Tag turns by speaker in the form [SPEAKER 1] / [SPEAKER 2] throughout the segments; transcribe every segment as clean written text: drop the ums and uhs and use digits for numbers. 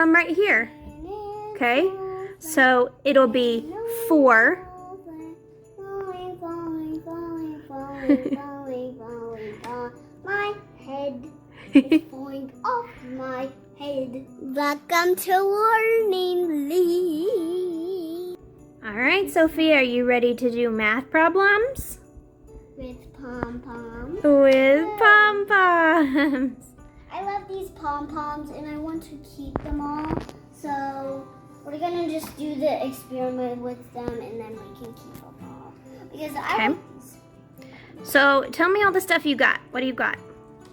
[SPEAKER 1] Some right here. Okay, so it'll be 4.
[SPEAKER 2] My head is falling off my head. Welcome to Learning League.
[SPEAKER 1] All right, Sophia, are you ready to do math problems?
[SPEAKER 2] With pom-poms.
[SPEAKER 1] With pom-poms.
[SPEAKER 2] I love these pom-poms and I want to keep them all. So we're gonna just do the experiment with them and then we can keep them all. Because I like these.
[SPEAKER 1] So tell me all the stuff you got. What do you got?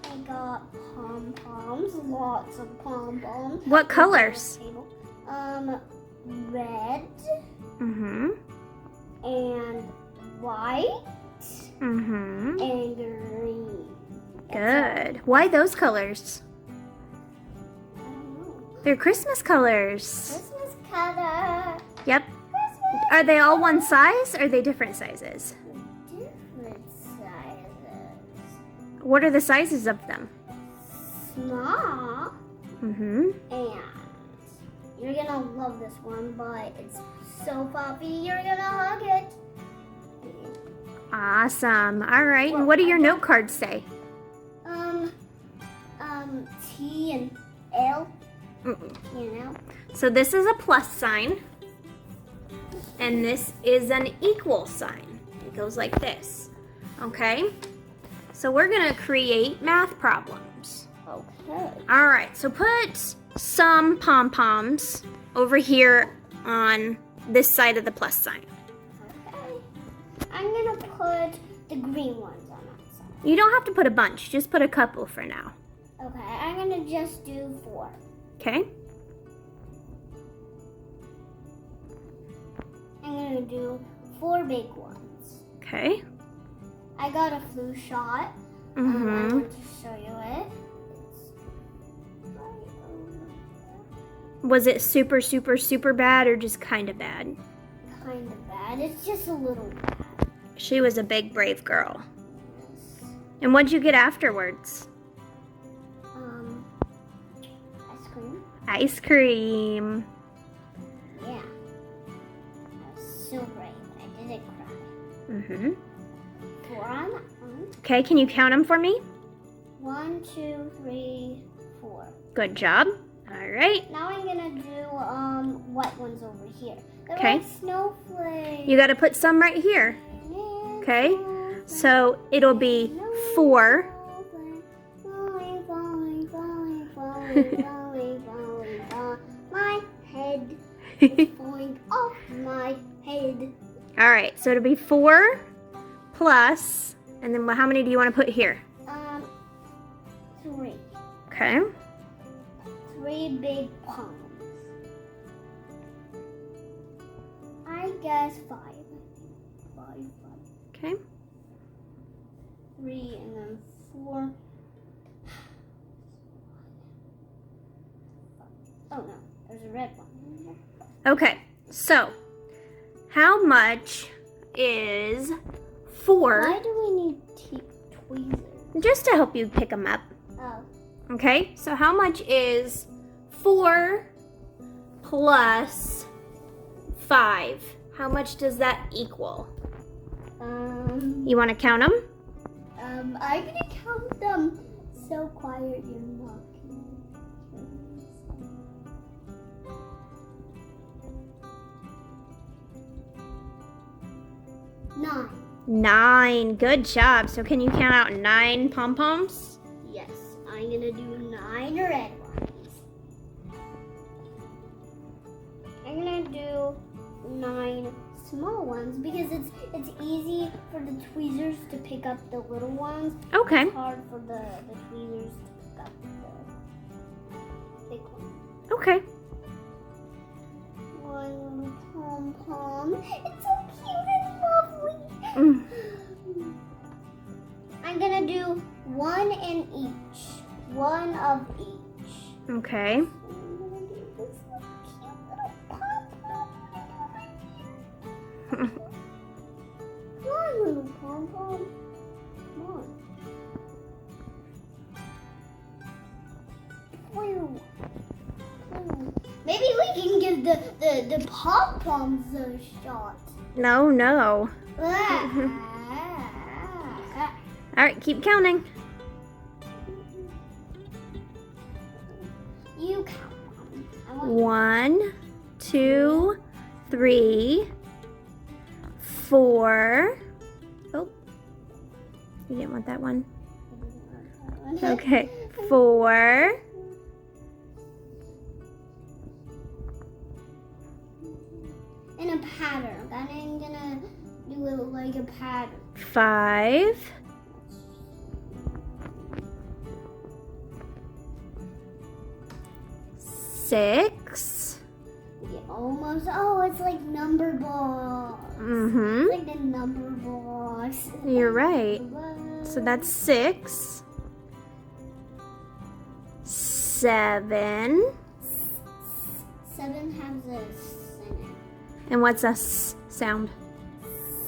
[SPEAKER 2] I got pom-poms, lots of pom-poms.
[SPEAKER 1] What colors?
[SPEAKER 2] Red.
[SPEAKER 1] Mm-hmm.
[SPEAKER 2] And white.
[SPEAKER 1] Mm-hmm.
[SPEAKER 2] And green.
[SPEAKER 1] Good. Why those colors?
[SPEAKER 2] I don't know.
[SPEAKER 1] They're Christmas colors.
[SPEAKER 2] Christmas color.
[SPEAKER 1] Yep.
[SPEAKER 2] Christmas.
[SPEAKER 1] Are they all one size or are they different sizes?
[SPEAKER 2] Different sizes.
[SPEAKER 1] What are the sizes of them?
[SPEAKER 2] Small.
[SPEAKER 1] Mm-hmm.
[SPEAKER 2] And you're gonna love this one, but it's so fluffy. You're gonna hug it.
[SPEAKER 1] Awesome. All right. And what do your note cards say?
[SPEAKER 2] T and L.
[SPEAKER 1] Mm-mm.
[SPEAKER 2] You know.
[SPEAKER 1] So this is a plus sign. And this is an equal sign. It goes like this. Okay? So we're going to create math problems.
[SPEAKER 2] Okay.
[SPEAKER 1] All right. So put some pom-poms over here on this side of the plus sign.
[SPEAKER 2] Okay. I'm gonna put the green ones on that side.
[SPEAKER 1] You don't have to put a bunch. Just put a couple for now.
[SPEAKER 2] Okay. I'm gonna just do 4.
[SPEAKER 1] Okay?
[SPEAKER 2] I'm gonna do 4 big ones.
[SPEAKER 1] Okay.
[SPEAKER 2] I got a flu shot. I
[SPEAKER 1] Mm-hmm.
[SPEAKER 2] want to show you it. It's right over there.
[SPEAKER 1] Was it super, super, super bad or just kind of bad?
[SPEAKER 2] Kind of bad. It's just a little bad.
[SPEAKER 1] She was a big, brave girl. And what'd you get afterwards?
[SPEAKER 2] Ice cream.
[SPEAKER 1] Ice cream.
[SPEAKER 2] Yeah. That was so brave. I didn't cry.
[SPEAKER 1] Mm-hmm.
[SPEAKER 2] 4 on that one.
[SPEAKER 1] Okay, can you count them for me?
[SPEAKER 2] 1, 2, 3, 4.
[SPEAKER 1] Good job. All right.
[SPEAKER 2] Now I'm gonna do white ones over here. They're
[SPEAKER 1] Okay.
[SPEAKER 2] like snowflakes.
[SPEAKER 1] You got to put some right here. Okay. So it'll be 4.
[SPEAKER 2] Falling, falling, falling, falling, falling, falling, falling. My head is falling off my head.
[SPEAKER 1] All right. So it'll be 4 plus, and then how many do you want to put here?
[SPEAKER 2] 3.
[SPEAKER 1] Okay.
[SPEAKER 2] 3 big palms. I guess 5. 5.
[SPEAKER 1] Okay.
[SPEAKER 2] 3 and then 4. Oh no, there's a red one.
[SPEAKER 1] Okay. So how much is 4?
[SPEAKER 2] Why do we need tweezers?
[SPEAKER 1] Just to help you pick them up.
[SPEAKER 2] Oh,
[SPEAKER 1] Okay, so how much is 4 plus 5? How much does that equal? You want to count them?
[SPEAKER 2] I'm gonna count them. So quiet, you're not. 9.
[SPEAKER 1] 9. Good job. So can you count out 9 pom-poms?
[SPEAKER 2] Yes, I'm gonna do 9 red ones. I'm gonna do 9 small ones because it's easy for the tweezers to pick up the little ones.
[SPEAKER 1] Okay.
[SPEAKER 2] It's hard for the tweezers to pick up the big ones.
[SPEAKER 1] Okay.
[SPEAKER 2] One little pom-pom. It's so cute and lovely.
[SPEAKER 1] Mm.
[SPEAKER 2] I'm gonna do 1 in each. 1 of each.
[SPEAKER 1] Okay.
[SPEAKER 2] I'm gonna do this little cute little pom-pom. Come on, little pom-pom. Come on. Woo. Woo. Maybe we can give the pom-poms a shot.
[SPEAKER 1] No, no. All right, keep counting.
[SPEAKER 2] You count.
[SPEAKER 1] 1, 2, 3, 4. Oh, you didn't want that one. Okay, 4.
[SPEAKER 2] In a pattern. I'm gonna do it like a pattern.
[SPEAKER 1] 5. 6.
[SPEAKER 2] Yeah, almost. Oh, it's like number box.
[SPEAKER 1] Mm-hmm.
[SPEAKER 2] It's like the number box.
[SPEAKER 1] You're right. So that's 6. 7.
[SPEAKER 2] 7 has a S in it.
[SPEAKER 1] And what's a S sound?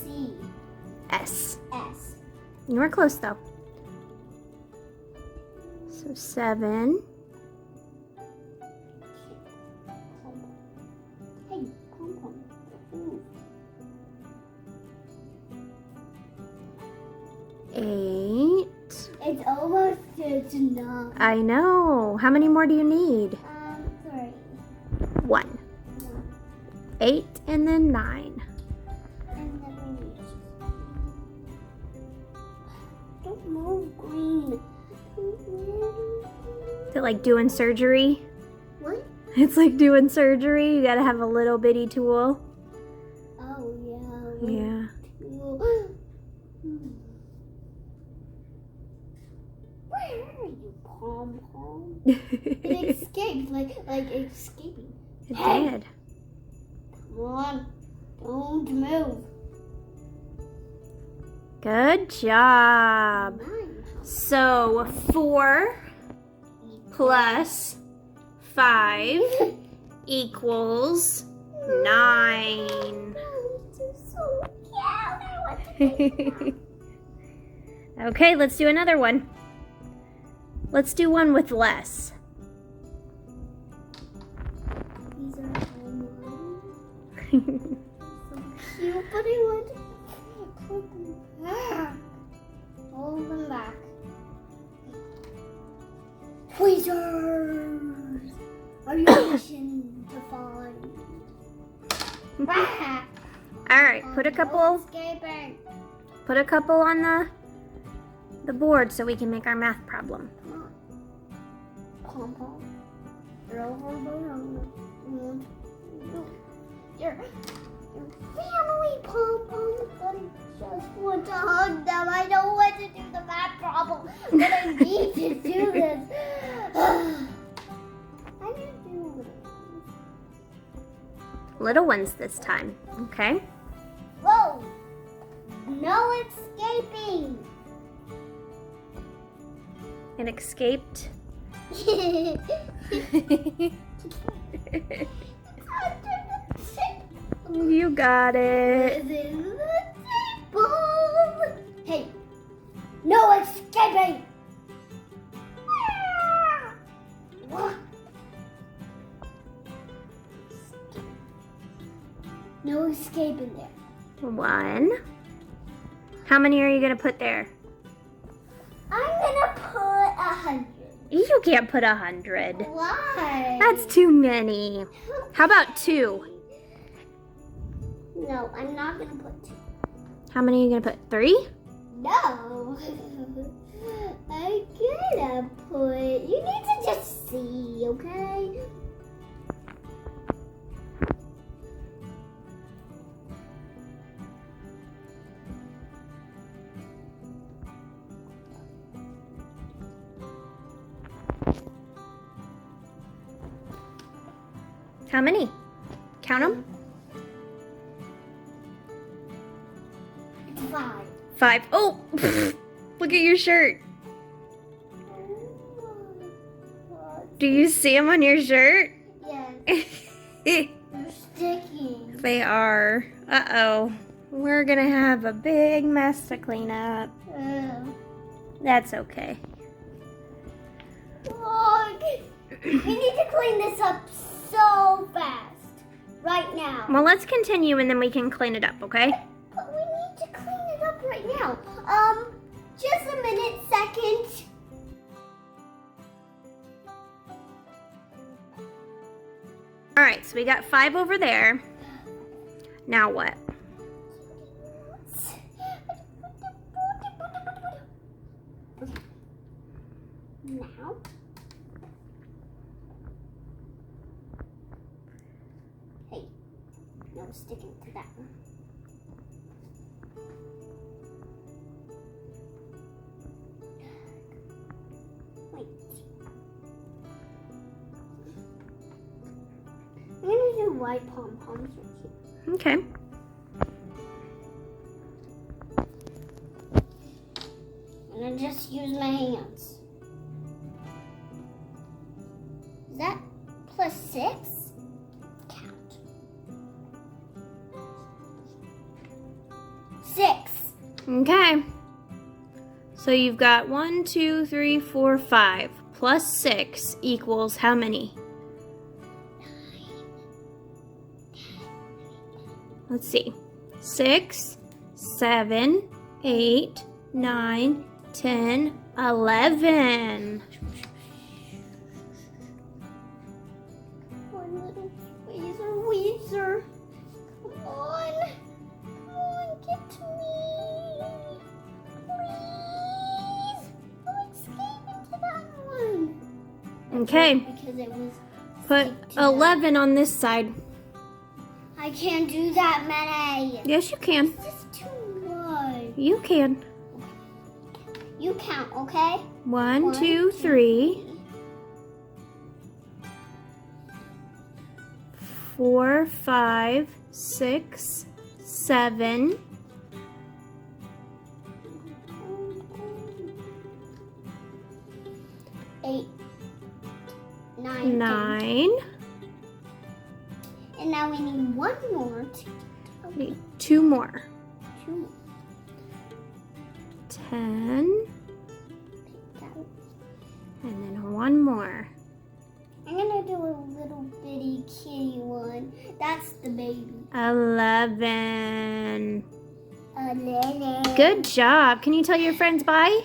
[SPEAKER 2] C.
[SPEAKER 1] S.
[SPEAKER 2] S.
[SPEAKER 1] You were close though. So 7.
[SPEAKER 2] Hey, pom-pom. Ooh.
[SPEAKER 1] 8.
[SPEAKER 2] It's almost to 9.
[SPEAKER 1] I know. How many more do you need?
[SPEAKER 2] 3.
[SPEAKER 1] 1. 8 and then 9.
[SPEAKER 2] And then we need. Don't move, green.
[SPEAKER 1] Is it like doing surgery?
[SPEAKER 2] What?
[SPEAKER 1] It's like doing surgery. You gotta have a little bitty tool.
[SPEAKER 2] Oh yeah.
[SPEAKER 1] Yeah.
[SPEAKER 2] Where are you, pom-pom? It escaped, like escaping.
[SPEAKER 1] It did.
[SPEAKER 2] Come on, don't move.
[SPEAKER 1] Good job.
[SPEAKER 2] 9.
[SPEAKER 1] So 4 plus 5 equals 9.
[SPEAKER 2] So cute. I want to
[SPEAKER 1] Okay, let's do another one. Let's do one with less.
[SPEAKER 2] These are all mine. So cute, but I want to put them back. Hold them back. Tweezers! Are you wishing to find?
[SPEAKER 1] All right, put a couple
[SPEAKER 2] Escaping.
[SPEAKER 1] on the board so we can make our math problem.
[SPEAKER 2] Pom-pom. You're over and your family pom-poms. I just want to hug them. I don't want to do the math problem, but I need to do this. I'm going to do
[SPEAKER 1] Little ones this time, okay?
[SPEAKER 2] Whoa! No escaping!
[SPEAKER 1] It escaped. You got it.
[SPEAKER 2] Hey, no escaping! No escaping there.
[SPEAKER 1] 1. How many are you gonna put there?
[SPEAKER 2] I'm gonna put 100.
[SPEAKER 1] You can't put 100.
[SPEAKER 2] Why?
[SPEAKER 1] That's too many. How about 2?
[SPEAKER 2] No, I'm not gonna put 2.
[SPEAKER 1] How many are you gonna put? 3?
[SPEAKER 2] No. I'm gonna put. You need to just see, okay?
[SPEAKER 1] How many? Count them.
[SPEAKER 2] It's 5.
[SPEAKER 1] 5. Oh, look at your shirt. Do you see them on your shirt?
[SPEAKER 2] Yes. They're sticking.
[SPEAKER 1] They are. Uh-oh. We're gonna have a big mess to clean up. That's okay.
[SPEAKER 2] Look. We need to clean this up so now.
[SPEAKER 1] Well, let's continue and then we can clean it up, okay?
[SPEAKER 2] But we need to clean it up right now. Just a minute, second.
[SPEAKER 1] All right, so we got 5 over there. Now what?
[SPEAKER 2] Now. Hey, no sticking to that one. Wait. I'm gonna do white pom-poms right here.
[SPEAKER 1] Okay.
[SPEAKER 2] I'm gonna just use my hands. Is that plus 6? Count. 6.
[SPEAKER 1] Okay. So you've got 1, 2, 3, 4, 5 plus 6 equals how many? Let's see. 6, 7, 8, 9, 10, 11.
[SPEAKER 2] One little Weezer. Come on. Come on, get to me. Please. I'll escape into that one.
[SPEAKER 1] Okay.
[SPEAKER 2] Because it was
[SPEAKER 1] Put
[SPEAKER 2] stick to
[SPEAKER 1] 11 on this side.
[SPEAKER 2] I can't do that many.
[SPEAKER 1] Yes, you can.
[SPEAKER 2] This is too much.
[SPEAKER 1] You can.
[SPEAKER 2] You count, okay?
[SPEAKER 1] 1, 2, 3, 4, 5, 6, 7,
[SPEAKER 2] 8, 9,
[SPEAKER 1] 9.
[SPEAKER 2] And now we need one more.
[SPEAKER 1] Need 2 more.
[SPEAKER 2] 2 more.
[SPEAKER 1] 10. And then 1 more.
[SPEAKER 2] I'm gonna do a little bitty kitty one. That's the baby.
[SPEAKER 1] 11.
[SPEAKER 2] 11.
[SPEAKER 1] Good job. Can you tell your friends bye?